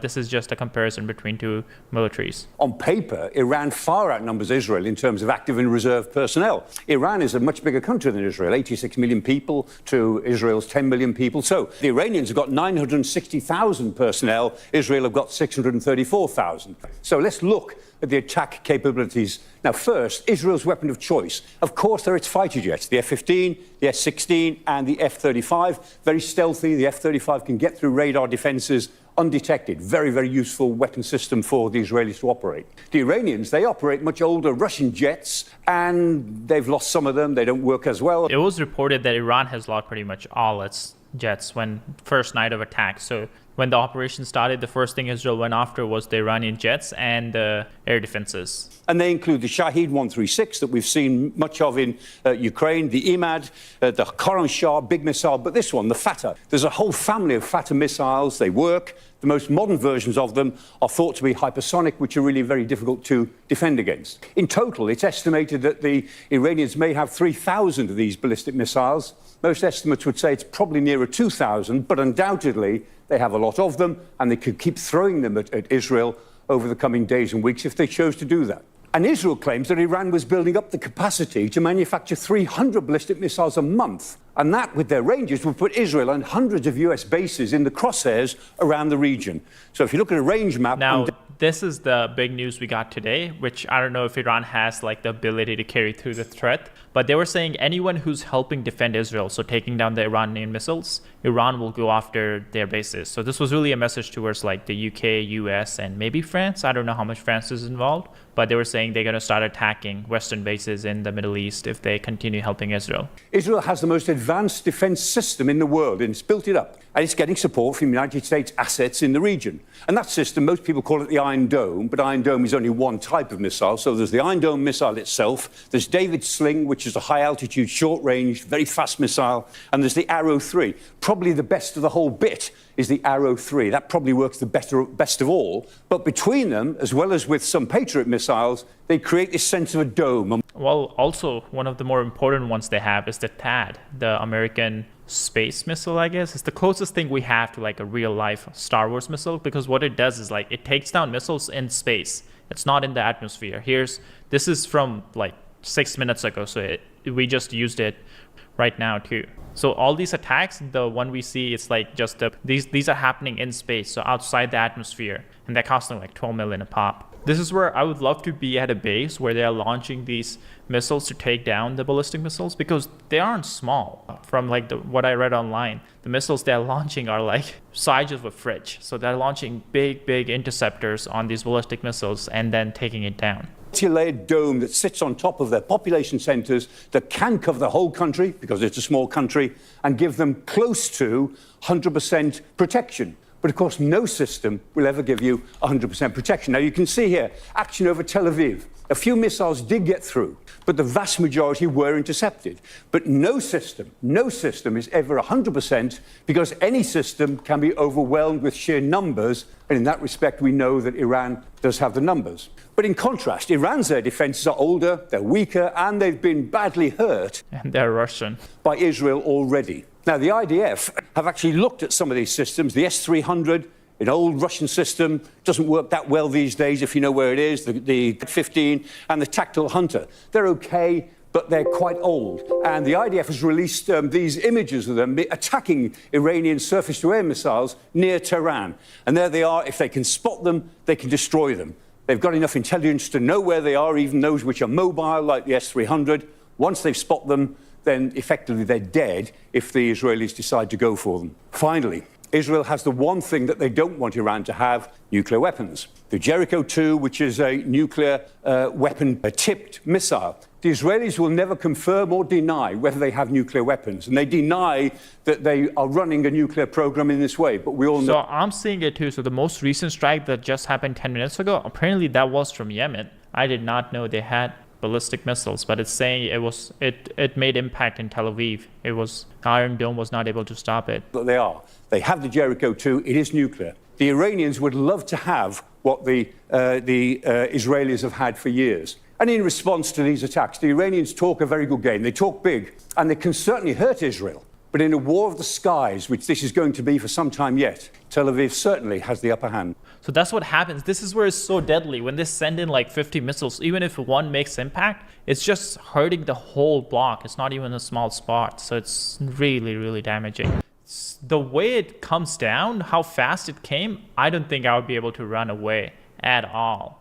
This is just a comparison between two militaries. On paper, Iran far outnumbers Israel in terms of active and reserve personnel. Iran is a much bigger country than Israel, 86 million people to Israel's 10 million people. So the Iranians have got 960,000 personnel. Israel have got 634,000. So let's look at the attack capabilities. Now, first, Israel's weapon of choice. Of course, there are its fighter jets, the F-15, the F-16 and the F-35. Very stealthy. The F-35 can get through radar defenses undetected. Very, very useful weapon system for the Israelis to operate. The Iranians, they operate much older Russian jets, and they've lost some of them. They don't work as well. It was reported that Iran has lost pretty much all its jets when first night of attack. So when the operation started, the first thing Israel went after was the Iranian jets and the air defenses. And they include the Shahed 136 that we've seen much of in Ukraine, the Imad, the Khorram Shah, big missile, but this one, the Fatah. There's a whole family of Fatah missiles. They work. The most modern versions of them are thought to be hypersonic, which are really very difficult to defend against. In total, it's estimated that the Iranians may have 3,000 of these ballistic missiles. Most estimates would say it's probably nearer 2,000, but undoubtedly they have a lot of them, and they could keep throwing them at Israel over the coming days and weeks if they chose to do that. And Israel claims that Iran was building up the capacity to manufacture 300 ballistic missiles a month. And that, with their ranges, would put Israel and hundreds of US bases in the crosshairs around the region. So if you look at a range map... Now, this is the big news we got today, which I don't know if Iran has like the ability to carry through the threat. But they were saying anyone who's helping defend Israel, so taking down the Iranian missiles, Iran will go after their bases. So this was really a message towards like the UK, US, and maybe France. I don't know how much France is involved. But they were saying they're going to start attacking Western bases in the Middle East if they continue helping Israel. Israel has the most advanced defense system in the world, and it's built it up. And it's getting support from United States assets in the region. And that system, most people call it the Iron Dome, but Iron Dome is only one type of missile. So there's the Iron Dome missile itself. There's David's Sling, which is a high-altitude, short-range, very fast missile. And there's the Arrow 3. Probably the best of the whole bit is the Arrow 3. That probably works the best of all. But between them, as well as with some Patriot missiles, they create this sense of a dome. Well, also, one of the more important ones they have is the THAAD, the American space missile, I guess. It's the closest thing we have to like a real-life Star Wars missile, because what it does is like it takes down missiles in space. It's not in the atmosphere. This is from like 6 minutes ago, so we just used it right now too. So all these attacks, the one we see, it's like just these are happening in space, so outside the atmosphere, and they're costing like 12 million a pop. This is where I would love to be at a base where they're launching these missiles to take down the ballistic missiles, because they aren't small. From like what I read online, the missiles they're launching are like size of a fridge. So they're launching big interceptors on these ballistic missiles and then taking it down. Multi-layered dome that sits on top of their population centers that can cover the whole country, because it's a small country, and give them close to 100% protection. But of course, no system will ever give you 100% protection. Now, you can see here, action over Tel Aviv. A few missiles did get through, but the vast majority were intercepted. But no system is ever 100%, because any system can be overwhelmed with sheer numbers. And in that respect, we know that Iran does have the numbers. But in contrast, Iran's air defenses are older, they're weaker, and they've been badly hurt. And they're Russian. By Israel already. Now, the IDF have actually looked at some of these systems. The S-300, an old Russian system, doesn't work that well these days, if you know where it is. The F-15 and the Tactical Hunter. They're okay, but they're quite old. And the IDF has released these images of them attacking Iranian surface-to-air missiles near Tehran. And there they are. If they can spot them, they can destroy them. They've got enough intelligence to know where they are, even those which are mobile, like the S-300. Once they've spotted them, then effectively they're dead if the Israelis decide to go for them. Finally, Israel has the one thing that they don't want Iran to have: nuclear weapons. The Jericho 2, which is a nuclear weapon, a tipped missile. The Israelis will never confirm or deny whether they have nuclear weapons, and they deny that they are running a nuclear program in this way, but we all know. So I'm seeing it too. So the most recent strike that just happened 10 minutes ago, apparently that was from Yemen. I did not know they had ballistic missiles, but it's saying it made impact in Tel Aviv. Iron Dome was not able to stop it. But they have the Jericho 2. It is nuclear. The Iranians would love to have what the Israelis have had for years. And in response to these attacks, the Iranians talk a very good game. They talk big, and they can certainly hurt Israel. But in a war of the skies, which this is going to be for some time yet, Tel Aviv certainly has the upper hand. So that's what happens. This is where it's so deadly. When they send in like 50 missiles, even if one makes impact, it's just hurting the whole block. It's not even a small spot. So it's really, really damaging. The way it comes down, how fast it came, I don't think I would be able to run away at all.